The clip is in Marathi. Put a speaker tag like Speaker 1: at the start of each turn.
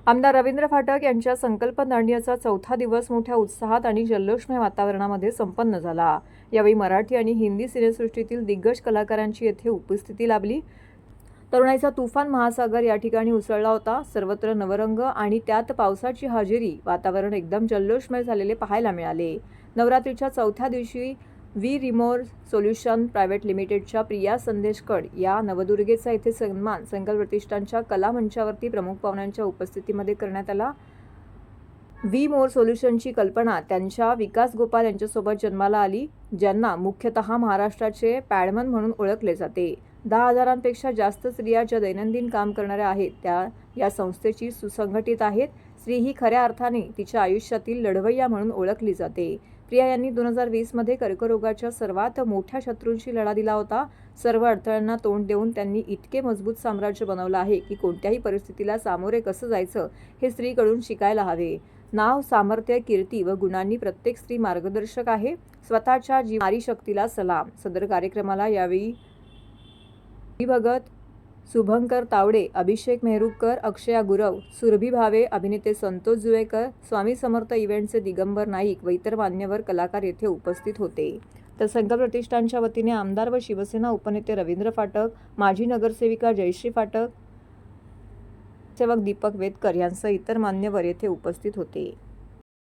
Speaker 1: आमदार रवींद्र फाटक यांच्या संकल्प दांडियाचा चौथा दिवस मोठ्या उत्साहात आणि जल्लोषमय वातावरणामध्ये संपन्न झाला। यावेळी मराठी आणि हिंदी सिनेसृष्टीतील दिग्गज कलाकारांची येथे उपस्थिती लाभली। तरुणाईचा तुफान महासागर या ठिकाणी उसळला होता। सर्वत्र नवरंग आणि त्यात पावसाची हजेरी, वातावरण एकदम जल्लोषमय झालेले पाहायला मिळाले। नवरात्रीच्या चौथ्या दिवशी व्ही रिमोर सोल्युशन प्रायव्हेट लिमिटेडच्या प्रिया संदेशकड या नवदुर्गेचा येथे सन्मान संकल्प प्रतिष्ठानच्या कला मंचावरती प्रमुख पाहुण्यांच्या उपस्थितीमध्ये करण्यात आला। व्ही मोर सोल्युशनची कल्पना त्यांच्या विकास गोपाल यांच्यासोबत जन्माला आली, ज्यांना मुख्यतः महाराष्ट्राचे पॅडमन म्हणून ओळखले जाते। 10,000पेक्षा जास्त स्त्रिया ज्या दैनंदिन काम करणाऱ्या आहेत त्या या संस्थेची सुसंघटित आहेत। स्त्री ही खऱ्या अर्थाने तिच्या आयुष्यातील लढवय्या म्हणून ओळखली जाते। प्रिया यांनी 2020 मध्ये कर्करोगाच्या सर्वात मोठ्या शत्रूंशी लढा दिला होता। सर्व अडथळ्यांना तोंड देऊन त्यांनी इतके मजबूत साम्राज्य बनवलं आहे की कोणत्याही परिस्थितीला सामोरे कसं जायचं हे स्त्रीकडून शिकायला हवे। नाव, सामर्थ्य, कीर्ती व गुणांनी प्रत्येक स्त्री मार्गदर्शक आहे। स्वतःच्या नारी शक्तीला सलाम। सदर कार्यक्रमाला यावेळी भगत, शुभंकर तावडे, अभिषेक मेहरुकर, अक्षया गुरव, सुरभी भावे, अभिनेते संतोष जुवेकर, स्वामी समर्थ इव्हेंटचे दिगंबर नाईक व इतर मान्यवर कलाकार येथे उपस्थित होते। तर संकल्प प्रतिष्ठानच्या वतीने आमदार व शिवसेना उपनेते रवींद्र फाटक, माजी नगरसेविका जयश्री फाटक, सेवक दीपक वेदकर यांसह इतर मान्यवर येथे उपस्थित होते।